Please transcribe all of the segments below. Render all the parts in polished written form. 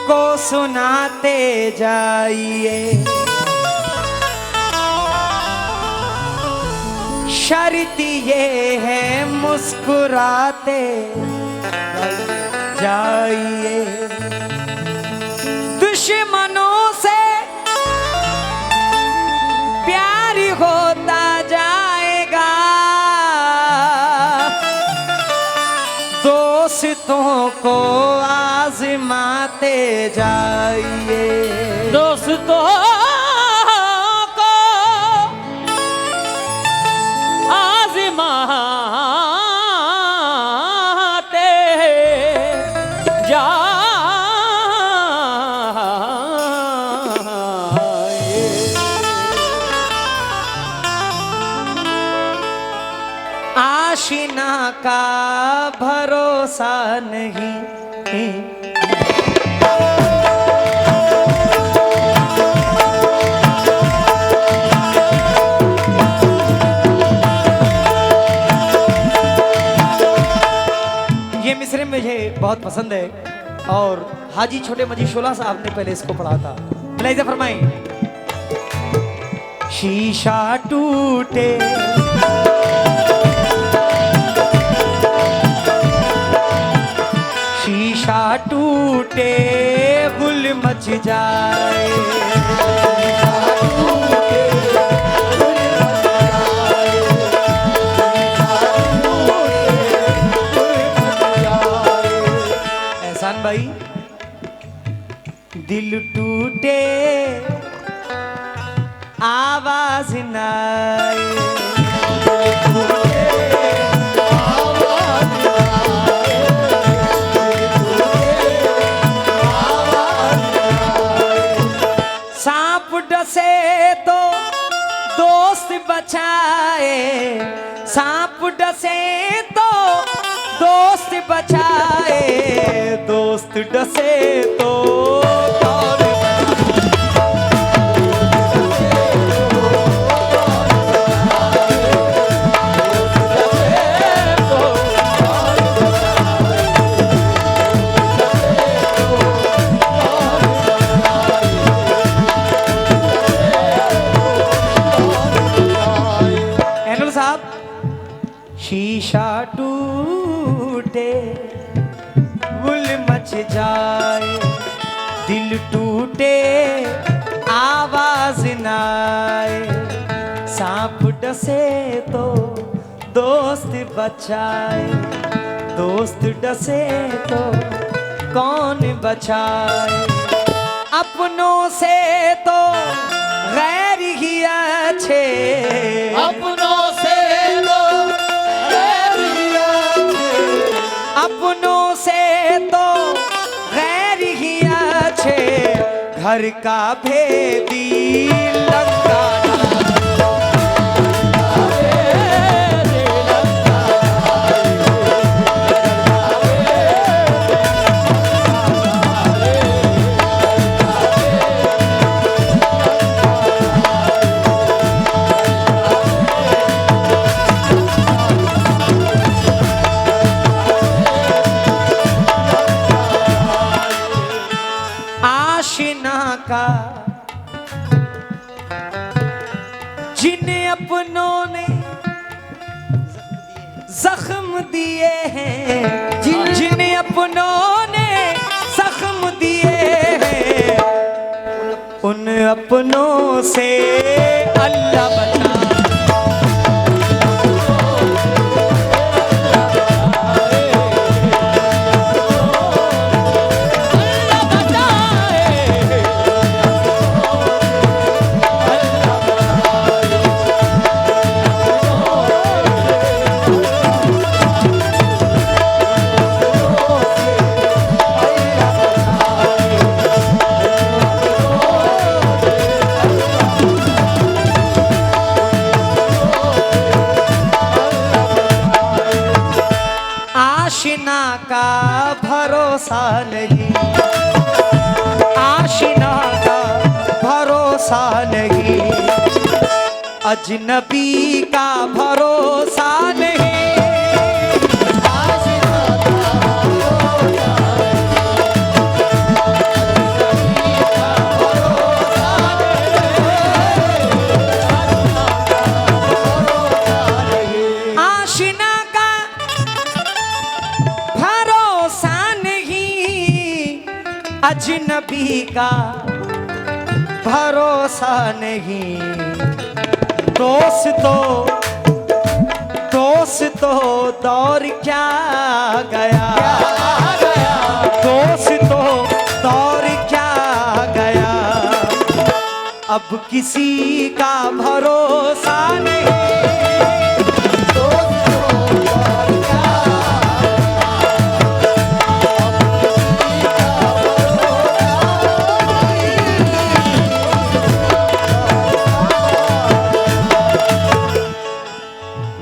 को सुनाते जाइए, शर्त ये है मुस्कुराते जाइए। दुश्मनों से प्यार होता जाएगा, दोस्तों को आजमाते जाइए, दोस्तों को आजमाते जाइए। आशिना का भरोसा नहीं, ये मिसरे मुझे बहुत पसंद है और हाजी छोटे मजी शोला साहब ने पहले इसको पढ़ा था। प्लीज फरमाएं। शीशा टूटे शीशा टूटे गुल मच जाए, एहसान भाई। दिल टूटे आवाज न आए, सांप डसे तो दोस्त बचाए, सांप डसे तो दोस्त बचाए, दोस्त डसे तो कौन शीशा टूटे गुल मच जाए, दिल टूटे आवाज न आए, सांप डसे तो दोस्त बचाए, दोस्त डसे तो कौन बचाए, अपनों से तो गैर ही अच्छे, अपनों से तो अपनों से तो गैर ही अच्छे, घर का भेदी लंका का, जिन्हें अपनों ने जख्म दिए हैं, जिन्हें अपनों ने जख्म दिए हैं, उन अपनों से अल्लाह बता। आशिना का भरोसा नहीं, आशिना का भरोसा नहीं, अजनबी का भरोसा नहीं, आशिना का भरोसा नहीं, अजनबी का भरोसा नहीं। दोस्तों दौर क्या गया, दोस्तों दौर क्या गया, अब किसी का भरोसा नहीं।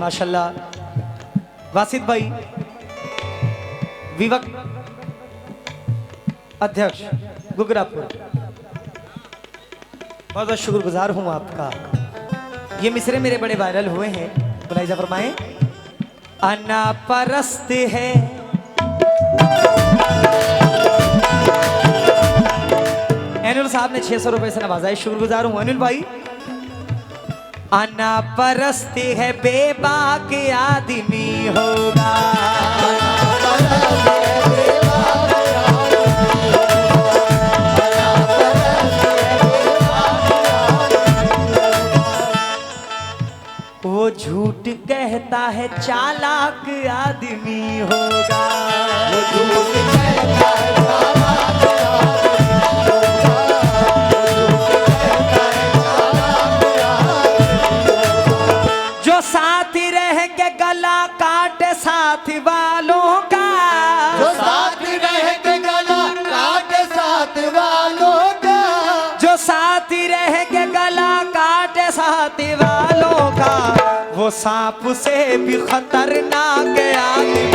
माशाल्लाह वासिद भाई विवक अध्यक्ष गुगरापुर, बहुत बहुत शुक्रगुजार हूं आपका। ये मिसरे मेरे बड़े वायरल हुए हैं, बुलाइजा फरमाएं। अना परस्त है एनुल साहब ने 600 रुपए से नवाजा है, शुक्रगुजार हूं अनिल भाई। अना परस्त है बेबाक आदमी होगा, वो झूठ कहता है चालाक आदमी होगा, वो झूठ कहता है चालाक साथ रह के गला काटे साथ वालों का, जो साथ रह के गला काटे साथ वालों का, जो साथ रह के गला काटे साथ वालों का, वो सांप से भी खतरनाक आदमी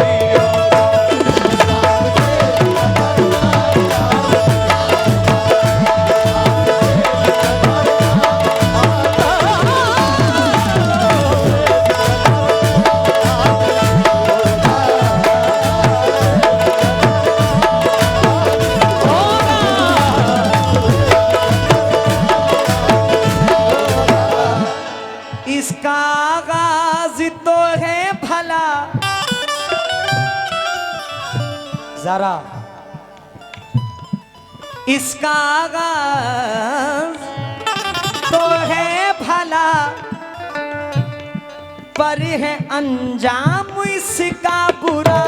जरा इसका आगाज तो है भला, पर है अंजाम इसका बुरा।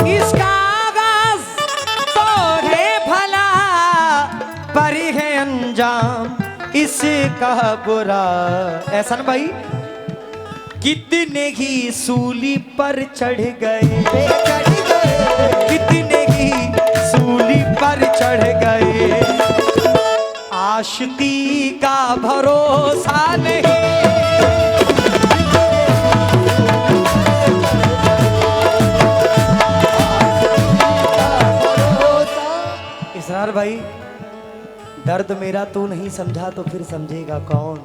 इसका आगाज तो है भला, पर है अंजाम इसका बुरा। ऐसा ना भाई, कितने ही सूली पर चढ़ गए, कितने ही सूली पर चढ़ गए, आशिकी का भरोसा नहीं। इसरार भाई, दर्द मेरा तू नहीं समझा तो फिर समझेगा कौन,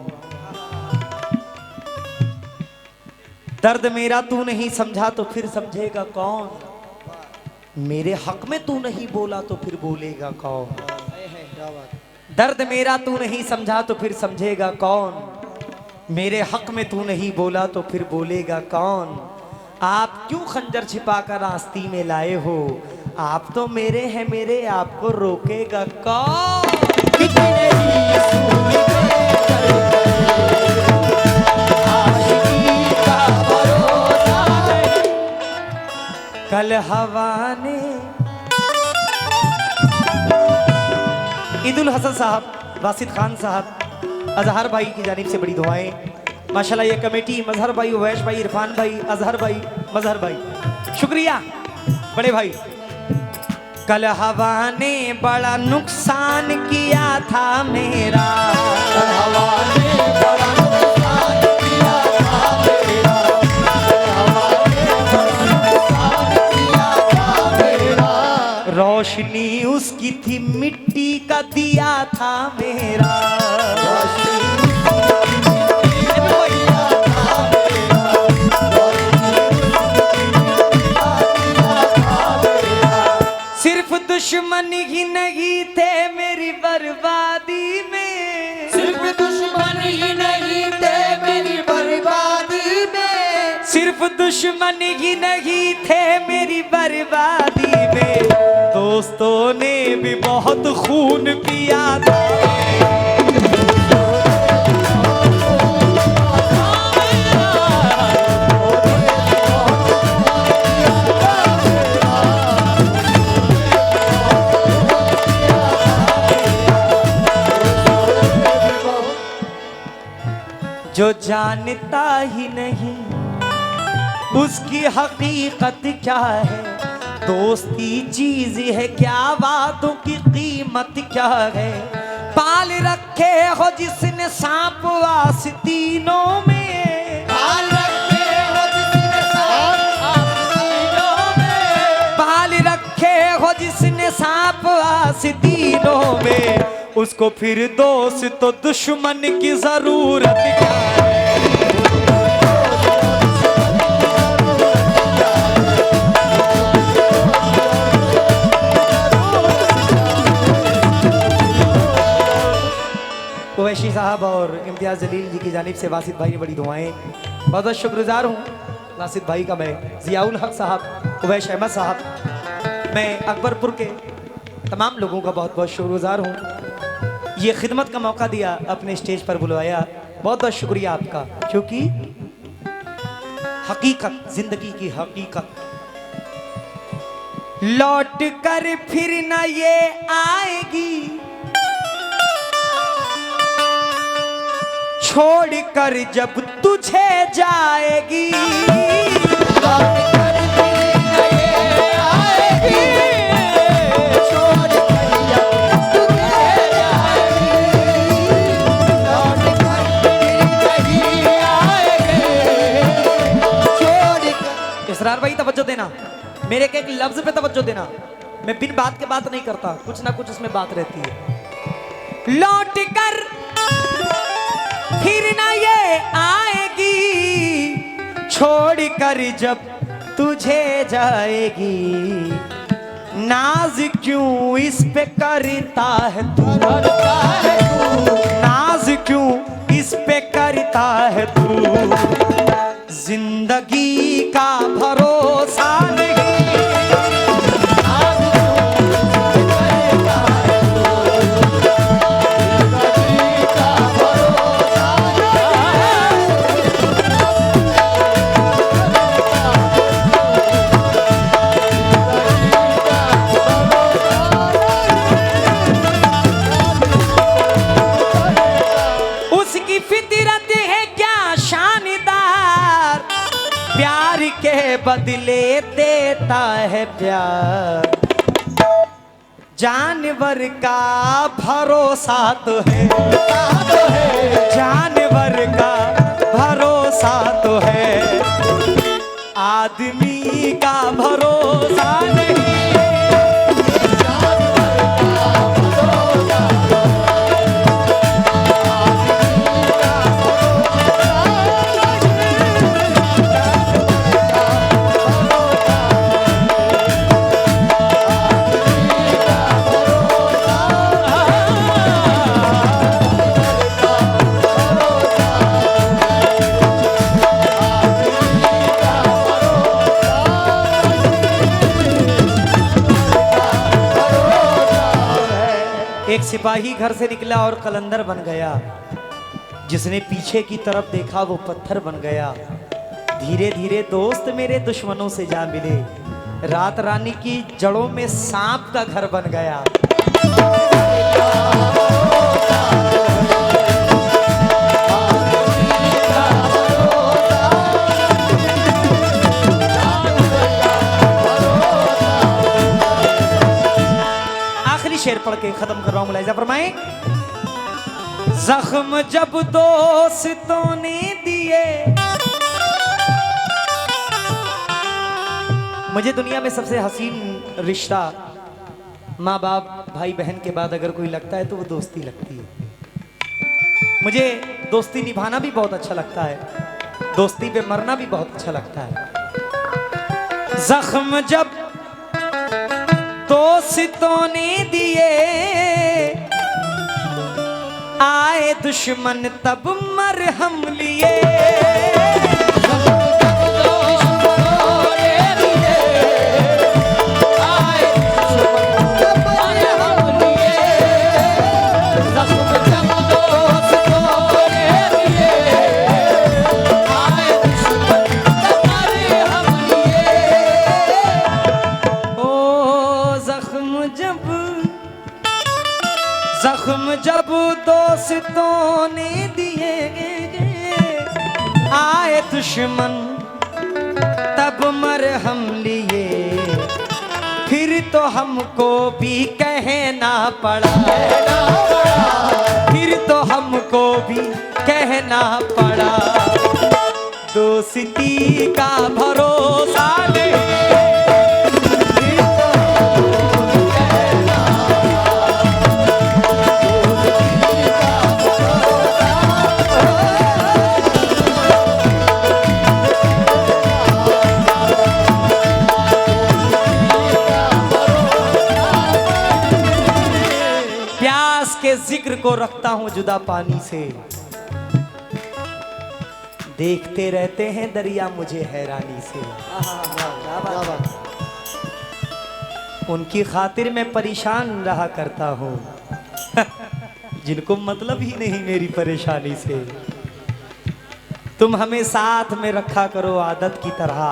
दर्द मेरा तू नहीं समझा तो फिर समझेगा कौन, मेरे हक में तू नहीं बोला तो फिर बोलेगा कौन, दर्द मेरा तू नहीं समझा तो फिर समझेगा कौन, मेरे हक में तू नहीं बोला तो फिर बोलेगा कौन। आप क्यों खंजर छिपाकर आस्ती में लाए हो, आप तो मेरे हैं मेरे, आपको रोकेगा कौन। कितने ही सूली पे चढ़ गए, आशिकी का भरोसा नहीं। कल हवा ने ईदुल हसन साहब, वासिद खान साहब, अजहर भाई की जानिब से बड़ी दुआएं। माशाल्लाह ये कमेटी मजहर भाई, उवैश भाई, इरफान भाई, अजहर भाई, मजहर भाई, शुक्रिया बड़े भाई। कल हवा ने बड़ा नुकसान किया था मेरा, कल हवा ने बड़ा नुकसान किया था मेरा, कल हवा ने बड़ा नुकसान किया था मेरा, रोशनी उसकी थी मिट्टी का दिया था मेरा, सिर्फ दुश्मन ही नहीं थे मेरी बर्बादी में, सिर्फ दुश्मन ही सिर्फ दुश्मन ही नहीं थे मेरी बर्बादी में, दोस्तों ने भी बहुत खून पिया था। जो जानता ही नहीं उसकी हकीकत क्या है, दोस्ती चीज है क्या, वादों की कीमत क्या है। पाल रखे हो जिसने सांप आस्तीनों में, पाल रखे हो जिसने सांप आस्तीनों में, पाल रखे हो जिसने सांप आस्तीनों में, उसको फिर दोस्त तो दुश्मन की जरूरत क्या है। कुवैशी साहब और इम्तियाज जलील जी की जानिब से वासिद भाई ने बड़ी दुआएं, बहुत बहुत शुक्रगुजार हूँ वासिद भाई का। मैं जियाउल हक साहब, कुवैश अहमद साहब, मैं अकबरपुर के तमाम लोगों का बहुत बहुत शुक्रगुजार हूँ। ये खिदमत का मौका दिया, अपने स्टेज पर बुलवाया, बहुत बहुत शुक्रिया आपका। क्योंकि हकीकत, जिंदगी की हकीकत लौट कर फिर न ये आएगी, छोड़ कर जब तुझे जाएगी, लौट कर फिर न ये आएगी, छोड़ कर जब तुझे जाएगी, लौट कर फिर नहीं आएगी, छोड़ कर। इसरार भाई तवज्जो देना, मेरे के एक लफ्ज पे तवज्जो देना। मैं बिन बात के बात नहीं करता, कुछ ना कुछ उसमें बात रहती है। लौट कर फिर ना ये आएगी, छोड़ कर जब तुझे जाएगी, नाज क्यों इस पे करता है तू, नाज क्यों इस पे करता है तू, जिंदगी का भरोसा नहीं। के बदले देता है प्यार, जानवर का भरोसा तो है, जानवर का भरोसा तो है, आदमी का भरोसा नहीं। एक सिपाही घर से निकला और कलंदर बन गया, जिसने पीछे की तरफ देखा वो पत्थर बन गया। धीरे धीरे दोस्त मेरे दुश्मनों से जा मिले, रात रानी की जड़ों में सांप का घर बन गया। शेर पढ़ के खत्म कर रहा हूं, मुलाहिजा फरमाएं। जख्म जब दोस्तों ने दिए, मुझे दुनिया में सबसे हसीन रिश्ता माँ बाप भाई बहन के बाद अगर कोई लगता है तो वो दोस्ती लगती है। मुझे दोस्ती निभाना भी बहुत अच्छा लगता है, दोस्ती पे मरना भी बहुत अच्छा लगता है। जख्म जब दोस्तों ने दिए, आए दुश्मन तब मरहम लिए। तो ने दिए आए दुश्मन तब मरहम लिए, फिर तो हमको भी कहना पड़ा, फिर तो हमको भी कहना पड़ा, दोस्ती का भरोसा नहीं। प्यास के जिक्र को रखता हूं जुदा पानी से, देखते रहते हैं दरिया मुझे हैरानी से। उनकी खातिर मैं परेशान रहा करता हूँ जिनको मतलब ही नहीं मेरी परेशानी से। तुम हमें साथ में रखा करो आदत की तरह,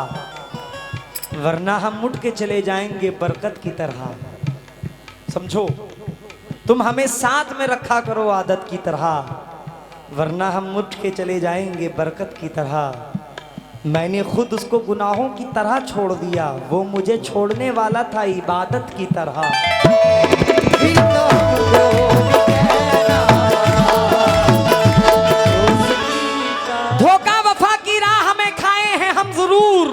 वरना हम मुड़ के चले जाएंगे बरकत की तरह। समझो, तुम हमें साथ में रखा करो आदत की तरह, वरना हम मुड़ के चले जाएंगे बरकत की तरह। मैंने खुद उसको गुनाहों की तरह छोड़ दिया, वो मुझे छोड़ने वाला था इबादत की तरह। धोखा वफा की राह में खाए हैं हम जरूर,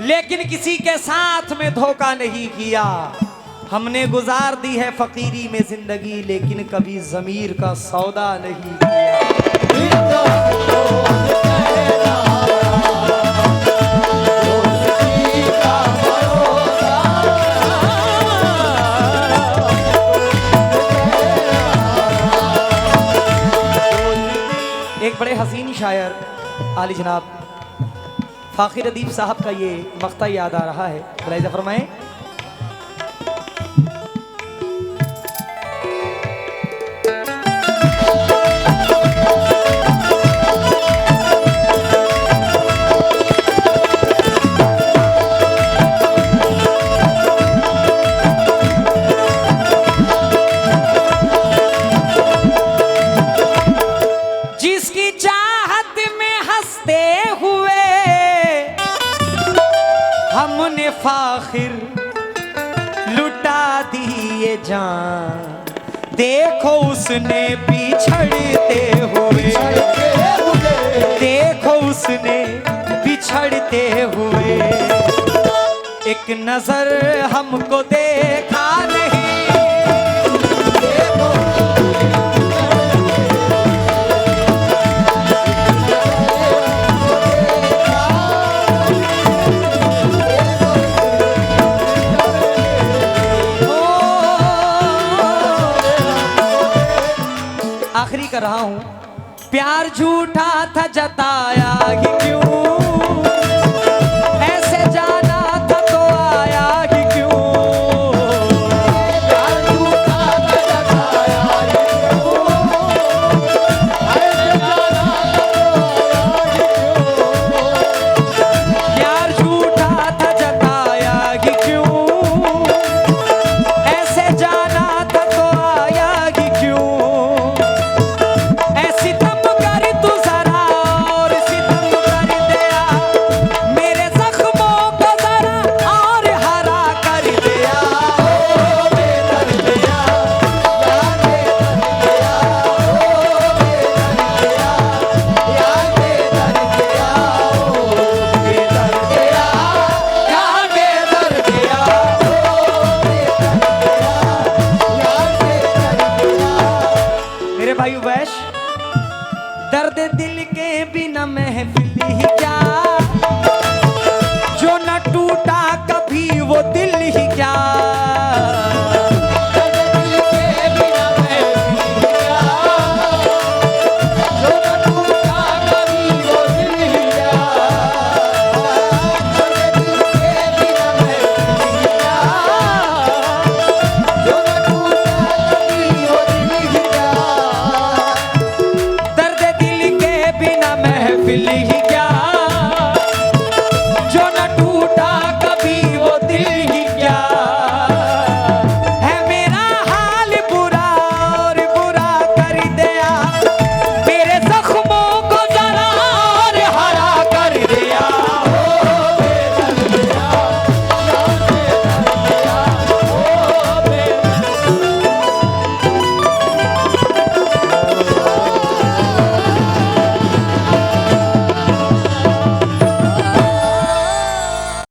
लेकिन किसी के साथ में धोखा नहीं किया। हमने गुजार दी है फकीरी में जिंदगी, लेकिन कभी ज़मीर का सौदा नहीं किया। एक बड़े हसीन शायर आली जनाब फ़ाखिर अदीब साहब का ये मक्ता याद आ रहा है, मुलाहिज़ा फरमाएं। जिसकी चाहत में हंसते हुए हमने फाखिर लुटा दिए जान, देखो उसने बिछड़ते हुए, देखो उसने बिछड़ते हुए, एक नजर हमको देखा नहीं। आखिरी कर रहा हूं, प्यार झूठा था जताया ही क्यों, ऐसे जाना था तो आया ही क्यों, प्यार झूठा था जताया ही क्यों, ऐसे जाना था तो आया ही क्यों, प्यार झूठा था जताया ही क्यों, ऐसे जाना था तो आया ही क्यों, भाई वैश दर्द दिल के बिना महफिल ही क्या, जो न टूटा कभी वो दिल ही क्या।